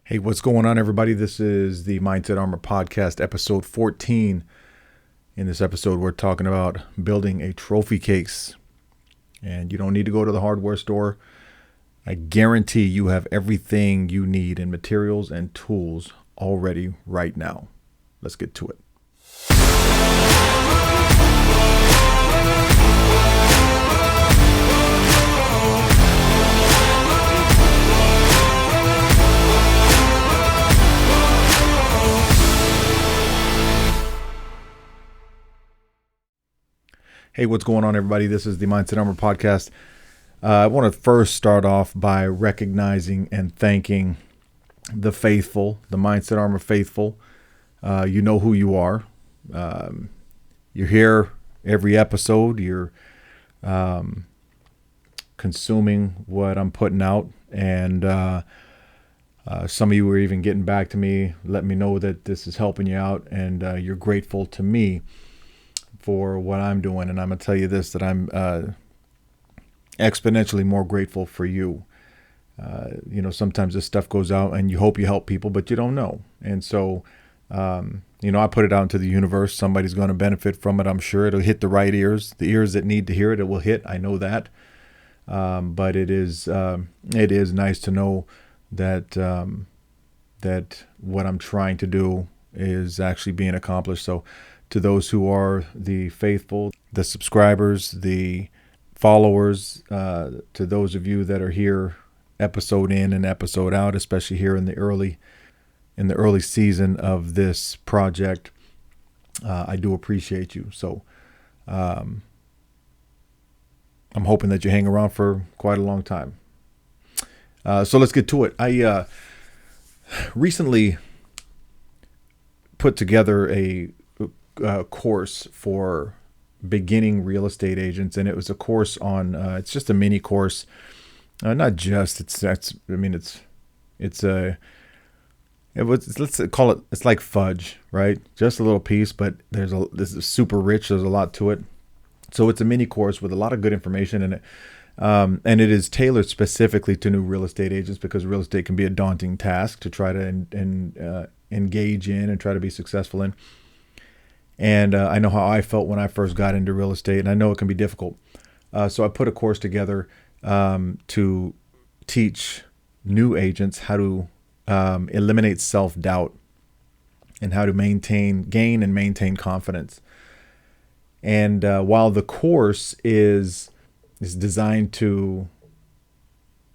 Hey, what's going on, everybody? This is the Mindset Armor Podcast, episode 14. In this episode, we're talking about building a trophy case. And you don't need to go to the hardware store. I guarantee you have everything you need in materials and tools already right now. Let's get to it. Hey, what's going on, everybody? This is the Mindset Armor Podcast. I want to first start off by recognizing and thanking the faithful, the Mindset Armor faithful. You know who you are. You're here every episode. You're consuming what I'm putting out. And some of you are even getting back to me, letting me know that this is helping you out. And you're grateful to me for what I'm doing. And I'm going to tell you this, that I'm exponentially more grateful for you. Sometimes this stuff goes out and you hope you help people, but you don't know. And so, I put it out into the universe. Somebody's going to benefit from it. I'm sure it'll hit the right ears, the ears that need to hear it. It will hit. I know that. But it is nice to know that, that what I'm trying to do is actually being accomplished. So to those who are the faithful, the subscribers, the followers, to those of you that are here episode in and episode out, especially here in the early season of this project, I do appreciate you. So I'm hoping that you hang around for quite a long time. So let's get to it. I recently put together a course for beginning real estate agents, and it was a course on it's just a mini course, let's call it, it's like fudge, right? Just a little piece, but this is super rich. There's a lot to it. So it's a mini course with a lot of good information in it. And it is tailored specifically to new real estate agents, because real estate can be a daunting task to try to engage in and try to be successful in. And I know how I felt when I first got into real estate, and I know it can be difficult. So I put a course together to teach new agents how to eliminate self-doubt and how to gain and maintain confidence. And while the course is designed to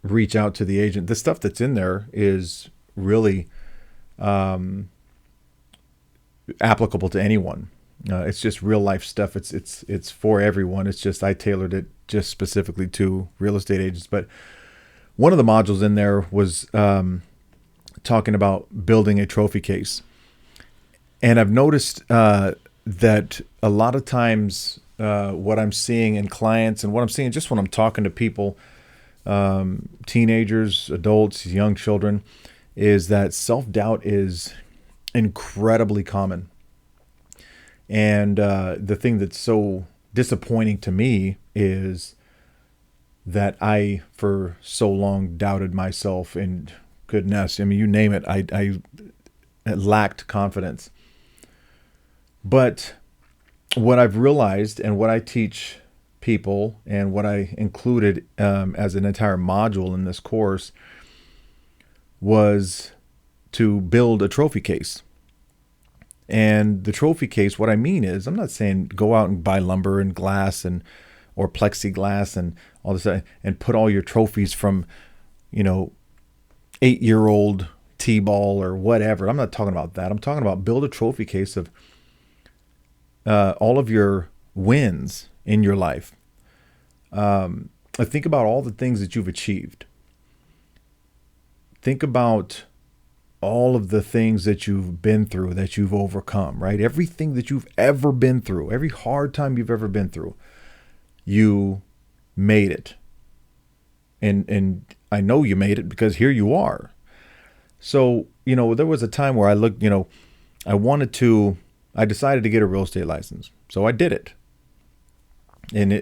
reach out to the agent, the stuff that's in there is really applicable to anyone. It's just real life stuff. It's for everyone. It's just I tailored it just specifically to real estate agents. But one of the modules in there was talking about building a trophy case, and I've noticed that a lot of times what I'm seeing in clients and what I'm seeing just when I'm talking to people, teenagers, adults, young children, is that self-doubt is incredibly common. And the thing that's so disappointing to me is that I, for so long, doubted myself, and goodness, I mean, you name it, I lacked confidence. But what I've realized, and what I teach people, and what I included as an entire module in this course, was to build a trophy case. And the trophy case, what I mean is, I'm not saying go out and buy lumber and glass or plexiglass and all this and put all your trophies from, 8-year-old T-ball or whatever. I'm not talking about that. I'm talking about build a trophy case of all of your wins in your life. Think about all the things that you've achieved. Think about all of the things that you've been through, that you've overcome, right? Everything that you've ever been through, every hard time you've ever been through, you made it. And I know you made it because here you are. So, there was a time where I looked, I decided to get a real estate license. So I did it. And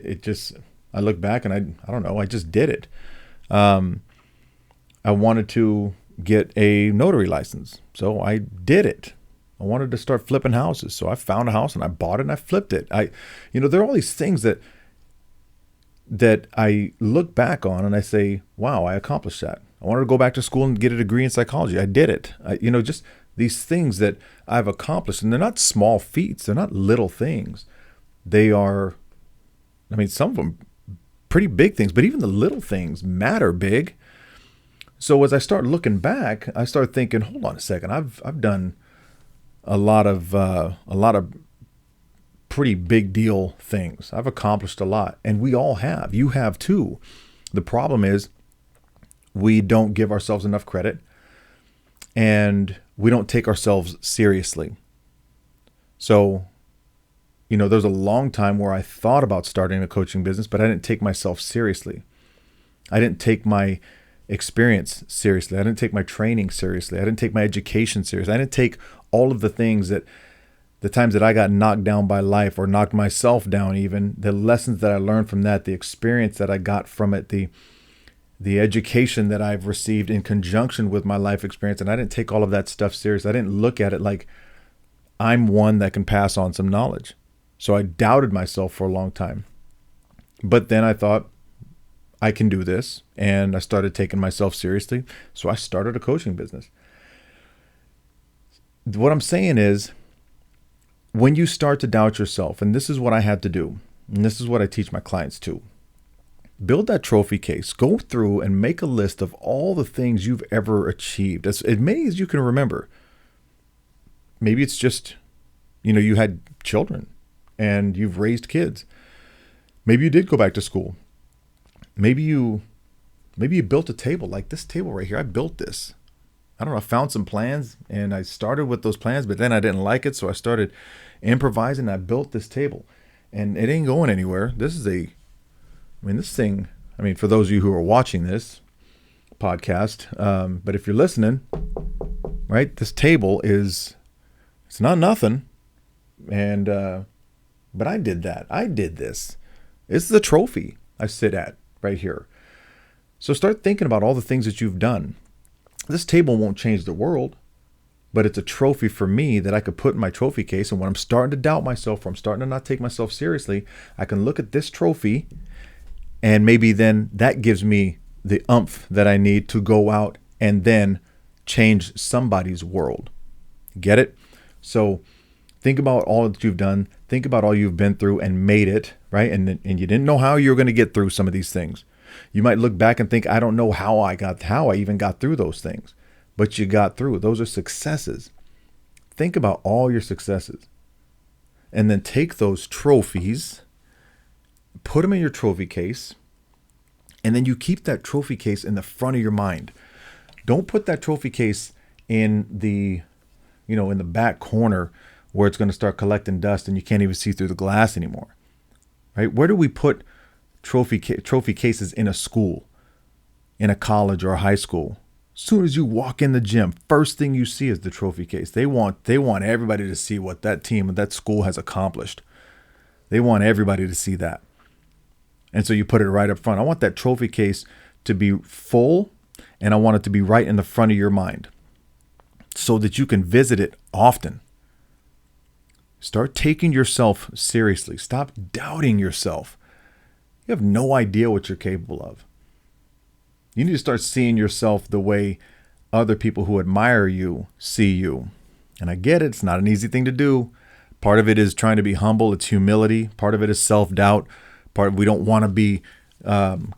I look back and I don't know, I just did it. I wanted to get a notary license. So I did it. I wanted to start flipping houses. So I found a house and I bought it and I flipped it. There are all these things that I look back on and I say, wow, I accomplished that. I wanted to go back to school and get a degree in psychology. I did it. Just these things that I've accomplished, and they're not small feats. They're not little things. They are, some of them pretty big things, but even the little things matter big. So as I start looking back, I start thinking, hold on a second. I've done a lot of pretty big deal things. I've accomplished a lot, and we all have. You have too. The problem is we don't give ourselves enough credit, and we don't take ourselves seriously. So, there's a long time where I thought about starting a coaching business, but I didn't take myself seriously. I didn't take my experience seriously. I didn't take my training seriously. I didn't take my education seriously. I didn't take all of the things that the times that I got knocked down by life or knocked myself down, even the lessons that I learned from that, the experience that I got from it, the education that I've received in conjunction with my life experience. And I didn't take all of that stuff serious. I didn't look at it like I'm one that can pass on some knowledge. So I doubted myself for a long time. But then I thought, I can do this. And I started taking myself seriously. So I started a coaching business. What I'm saying is, when you start to doubt yourself, and this is what I had to do, and this is what I teach my clients too, build that trophy case. Go through and make a list of all the things you've ever achieved, as many as you can remember. Maybe it's just, you had children and you've raised kids. Maybe you did go back to school. Maybe you built a table like this table right here. I built this. I don't know, I found some plans and I started with those plans, but then I didn't like it. So I started improvising and I built this table, and it ain't going anywhere. This thing, for those of you who are watching this podcast, but if you're listening, right, this table it's not nothing. And, but I did that. I did this. This is the trophy I sit at right here. So start thinking about all the things that you've done. This table won't change the world, but it's a trophy for me that I could put in my trophy case. And when I'm starting to doubt myself, or I'm starting to not take myself seriously, I can look at this trophy, and maybe then that gives me the oomph that I need to go out and then change somebody's world. Get it? So think about all that you've done. Think about all you've been through and made it, right? And you didn't know how you were going to get through some of these things. You might look back and think, I don't know how I even got through those things, but you got through. Those are successes. Think about all your successes, and then take those trophies, put them in your trophy case, and then you keep that trophy case in the front of your mind. Don't put that trophy case in the back corner where it's going to start collecting dust and you can't even see through the glass anymore, right? Where do we put trophy cases in a school, in a college or a high school? As soon as you walk in the gym, first thing you see is the trophy case. They want everybody to see what that team and that school has accomplished. They want everybody to see that. And so you put it right up front. I want that trophy case to be full, and I want it to be right in the front of your mind so that you can visit it often. Start taking yourself seriously. Stop doubting yourself. You have no idea what you're capable of. You need to start seeing yourself the way other people who admire you see you. And I get it. It's not an easy thing to do. Part of it is trying to be humble. It's humility. Part of it is self-doubt. We don't want to be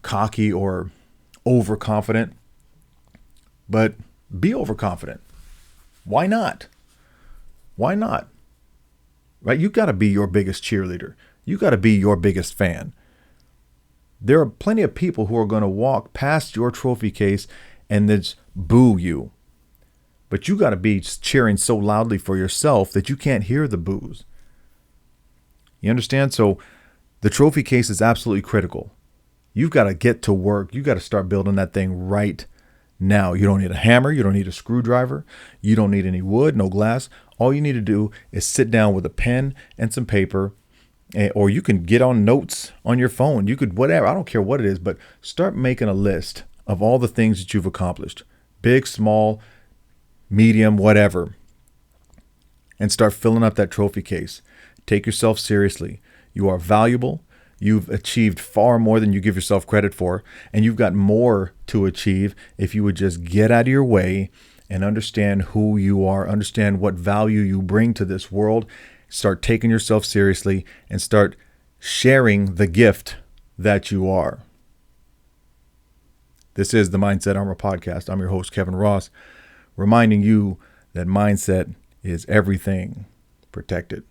cocky or overconfident. But be overconfident. Why not? Why not? Right? You got to be your biggest cheerleader. You got to be your biggest fan. There are plenty of people who are going to walk past your trophy case and then boo you. But you got to be cheering so loudly for yourself that you can't hear the boos. You understand? So the trophy case is absolutely critical. You've got to get to work. You got to start building that thing right now. You don't need a hammer. You don't need a screwdriver. You don't need any wood, no glass. All you need to do is sit down with a pen and some paper, or you can get on notes on your phone. You could, whatever, I don't care what it is, but start making a list of all the things that you've accomplished. big, small, medium, whatever, and start filling up that trophy case. Take yourself seriously. You are valuable. You've achieved far more than you give yourself credit for, and you've got more to achieve if you would just get out of your way and understand who you are, understand what value you bring to this world, start taking yourself seriously, and start sharing the gift that you are. This is the Mindset Armor Podcast. I'm your host, Kevin Ross, reminding you that mindset is everything. Protect it.